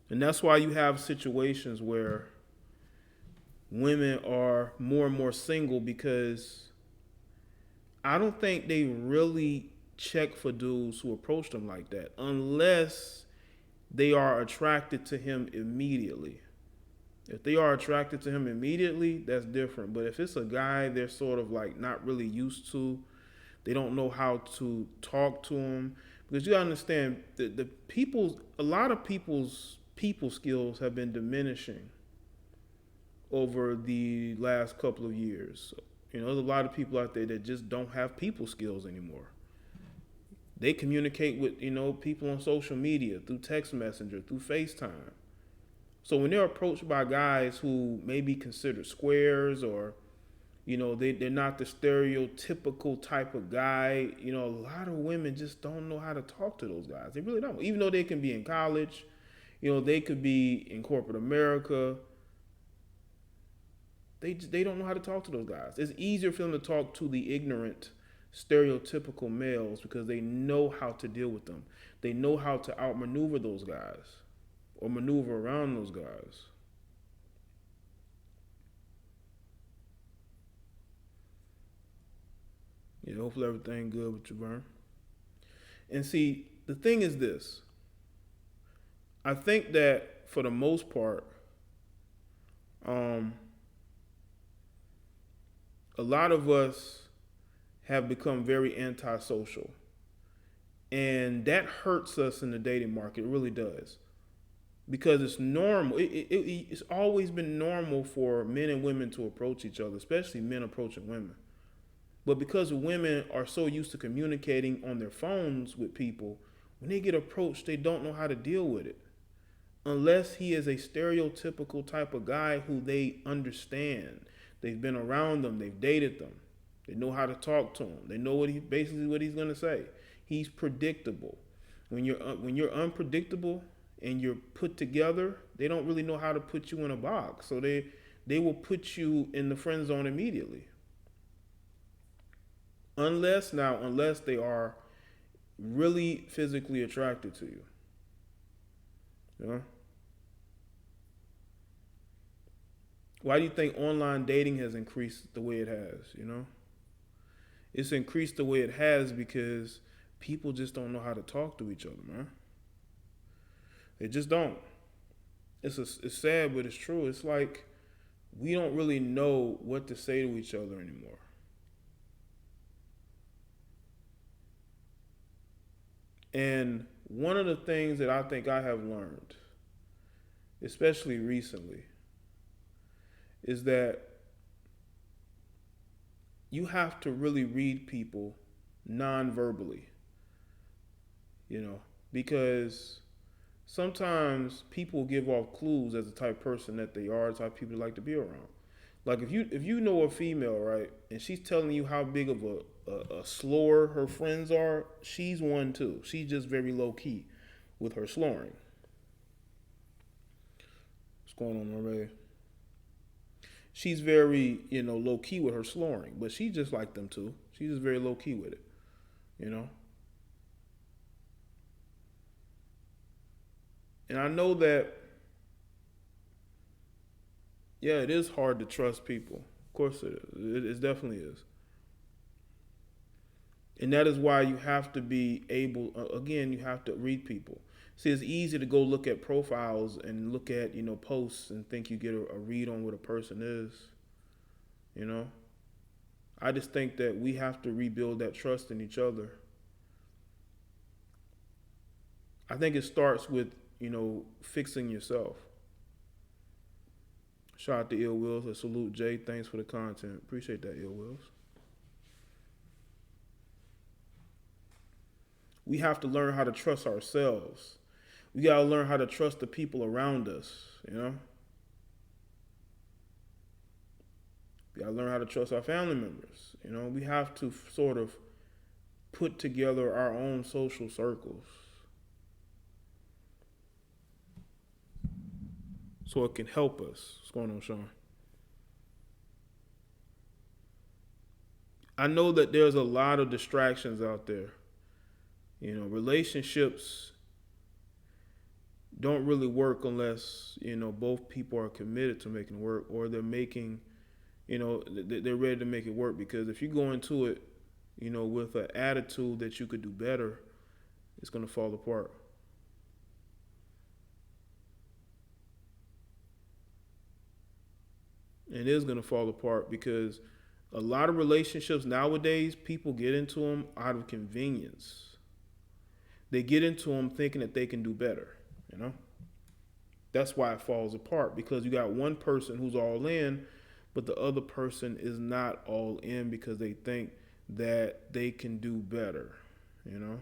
And that's why you have situations where women are more and more single because I don't think they really check for dudes who approach them like that unless they are attracted to him immediately. If they are attracted to him immediately, that's different. But if it's a guy they're sort of like not really used to, they don't know how to talk to him. Because you gotta understand the people's a lot of people skills have been diminishing over the last couple of years. You know, there's a lot of people out there that just don't have people skills anymore. They communicate with, people on social media, through text messenger, through FaceTime. So when they're approached by guys who may be considered squares or, they're not the stereotypical type of guy, a lot of women just don't know how to talk to those guys. They really don't. Even though they can be in college, they could be in corporate America. They don't know how to talk to those guys. It's easier for them to talk to the ignorant, stereotypical males because they know how to deal with them. They know how to outmaneuver those guys or maneuver around those guys. Yeah, hopefully everything good with you, Vern. And see, the thing is this. I think that for the most part, um, a lot of us have become very antisocial. And that hurts us in the dating market. It really does. Because it's normal. It's always been normal for men and women to approach each other, especially men approaching women. But because women are so used to communicating on their phones with people, when they get approached, they don't know how to deal with it. Unless he is a stereotypical type of guy who they understand. They've been around them, they've dated them. They know how to talk to him. They know what he's going to say. He's predictable. When you're unpredictable and you're put together, they don't really know how to put you in a box. So they will put you in the friend zone immediately. Unless they are really physically attracted to you. You know? Why do you think online dating has increased the way it has, It's increased the way it has because people just don't know how to talk to each other, man. They just don't. It's sad, but it's true. It's like we don't really know what to say to each other anymore. And one of the things that I think I have learned, especially recently, is that you have to really read people non-verbally, because sometimes people give off clues as the type of person that they are, the type of people they like to be around. Like if you know a female, right, and she's telling you how big of a slower her friends are, she's one too. She's just very low key with her slurring. What's going on, already? She's very, low key with her slurring, but she's just like them too. She's just very low key with it, you know. And I know that, yeah, it is hard to trust people. Of course it is. It definitely is. And that is why you have to be able, again, you have to read people. See, it's easy to go look at profiles and look at, posts and think you get a read on what a person is, you know. I just think that we have to rebuild that trust in each other. I think it starts with, fixing yourself. Shout out to Ill Wills. A salute, Jay. Thanks for the content. Appreciate that, Ill Wills. We have to learn how to trust ourselves. We got to learn how to trust the people around us, We got to learn how to trust our family members. We have to sort of put together our own social circles so it can help us. What's going on, Sean? I know that there's a lot of distractions out there. Relationships don't really work unless, both people are committed to making it work, or they're making, they're ready to make it work. Because if you go into it, with an attitude that you could do better, it's going to fall apart. And it is going to fall apart because a lot of relationships nowadays, people get into them out of convenience. They get into them thinking that they can do better, you know? That's why it falls apart, because you got one person who's all in, but the other person is not all in because they think that they can do better, you know?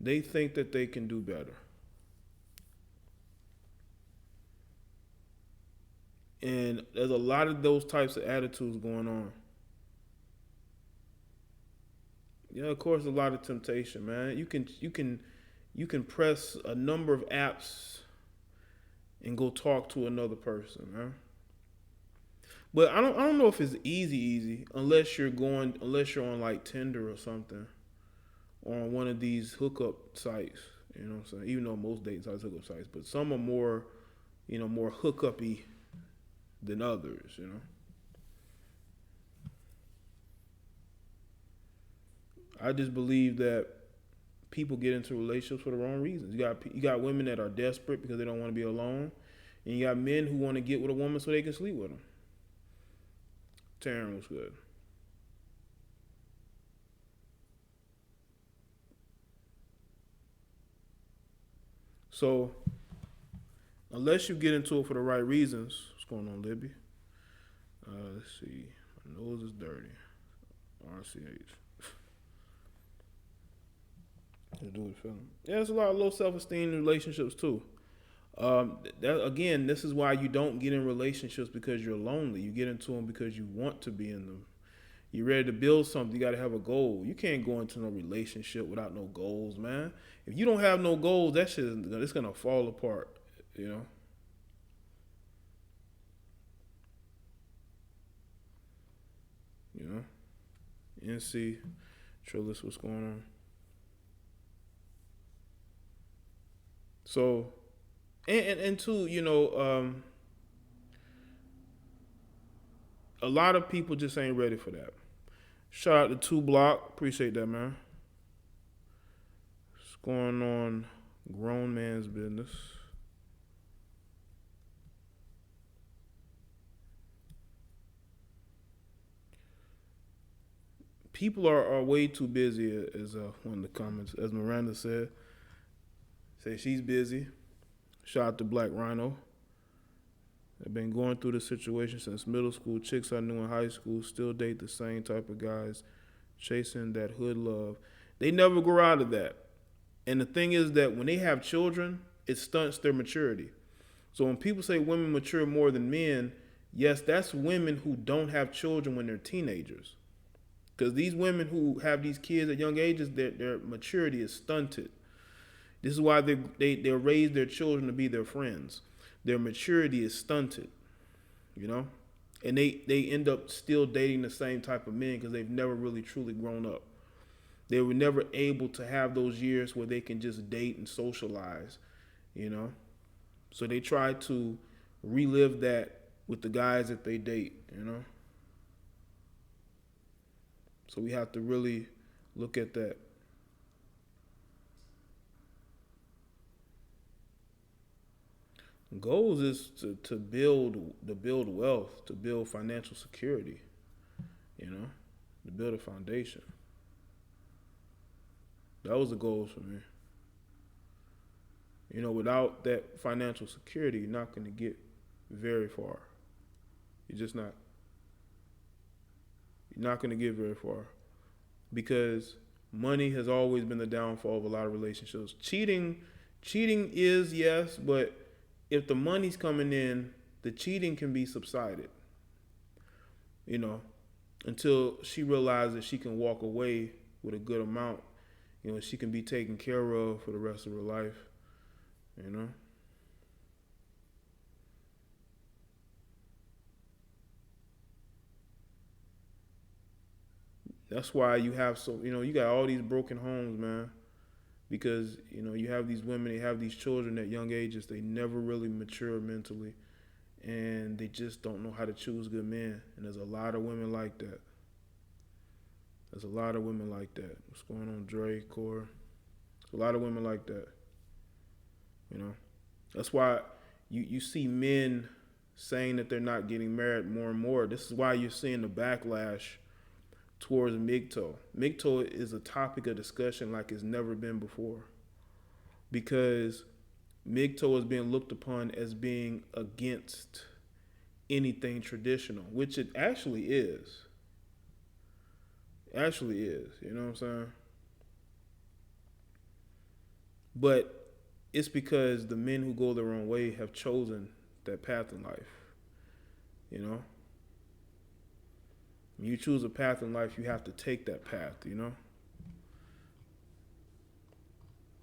They think that they can do better. And there's a lot of those types of attitudes going on. Yeah, of course, a lot of temptation, man. You can press a number of apps and go talk to another person, man. But I don't know if it's easy unless you're on like Tinder or something, or on one of these hookup sites. You know what I'm saying? Even though most dating sites are hookup sites, but some are more, more hookup-y than others. I just believe that people get into relationships for the wrong reasons. You got women that are desperate because they don't want to be alone, and you got men who want to get with a woman so they can sleep with them. Taryn was good. So unless you get into it for the right reasons, what's going on, Libby? Let's see. My nose is dirty. RCH. Do it, feeling. Yeah, there's a lot of low self-esteem in relationships too. This is why you don't get in relationships because you're lonely. You get into them because you want to be in them. You're ready to build something. You got to have a goal. You can't go into no relationship without no goals, man. If you don't have no goals, that shit it's gonna fall apart. You know. You know. NC, Trillis, what's going on? So, and two, a lot of people just ain't ready for that. Shout out to 2 Block, appreciate that, man. What's going on? Grown man's business. People are way too busy, as one of the comments, as Miranda said. Say she's busy. Shout out to Black Rhino. I've been going through this situation since middle school. Chicks I knew in high school still date the same type of guys, chasing that hood love. They never grow out of that. And the thing is that when they have children, it stunts their maturity. So when people say women mature more than men, yes, that's women who don't have children when they're teenagers. Because these women who have these kids at young ages, their maturity is stunted. This is why they raise their children to be their friends. Their maturity is stunted, and they end up still dating the same type of men because they've never really truly grown up. They were never able to have those years where they can just date and socialize, So they try to relive that with the guys that they date, So we have to really look at that. Goals is to build wealth, to build financial security, to build a foundation. That was the goals for me. Without that financial security, you're not going to get very far. You're just not. You're not going to get very far because money has always been the downfall of a lot of relationships. Cheating is, yes, but if the money's coming in, the cheating can be subsided, until she realizes she can walk away with a good amount, she can be taken care of for the rest of her life, That's why you have you got all these broken homes, man, because you have these women, they have these children at young ages, they never really mature mentally, and they just don't know how to choose good men. And there's a lot of women like that. There's a lot of women like that. What's going on, Dre, Core? There's a lot of women like that. That's why you see men saying that they're not getting married more and more. This is why you're seeing the backlash towards MGTOW. MGTOW is a topic of discussion like it's never been before, because MGTOW is being looked upon as being against anything traditional, which it actually is. Actually is, you know what I'm saying? But it's because the men who go their own way have chosen that path in life. When you choose a path in life, you have to take that path,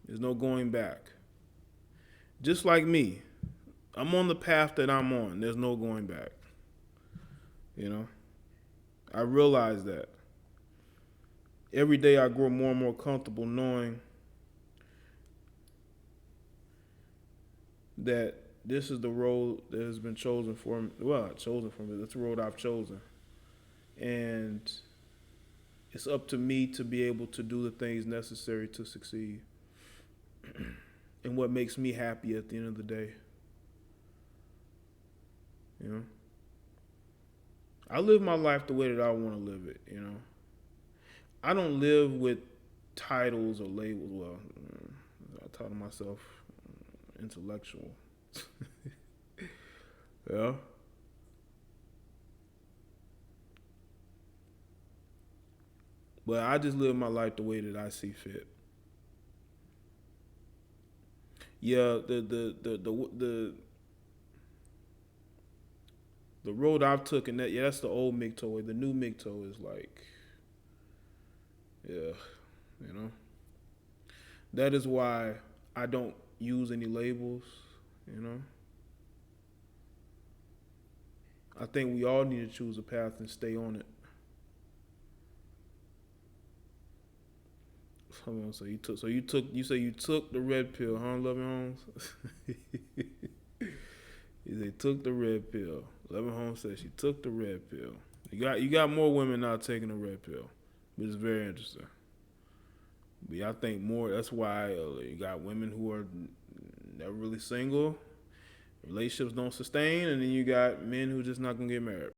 There's no going back. Just like me, I'm on the path that I'm on. There's no going back. I realize that. Every day I grow more and more comfortable knowing that this is the road that has been chosen for me. Well, not chosen for me. That's the road I've chosen. And it's up to me to be able to do the things necessary to succeed. And what makes me happy at the end of the day. I live my life the way that I want to live it, I don't live with titles or labels. Well, I title myself intellectual. Yeah. But I just live my life the way that I see fit. Yeah, the road I've taken, that's the old MGTOW way. The new MGTOW is like, yeah, That is why I don't use any labels, I think we all need to choose a path and stay on it. Hold on, you say you took the red pill, huh, Loving Holmes? They took the red pill. Loving Holmes says she took the red pill. You got more women now taking the red pill, which is very interesting. But I think more. That's why you got women who are never really single, relationships don't sustain, and then you got men who just not gonna get married.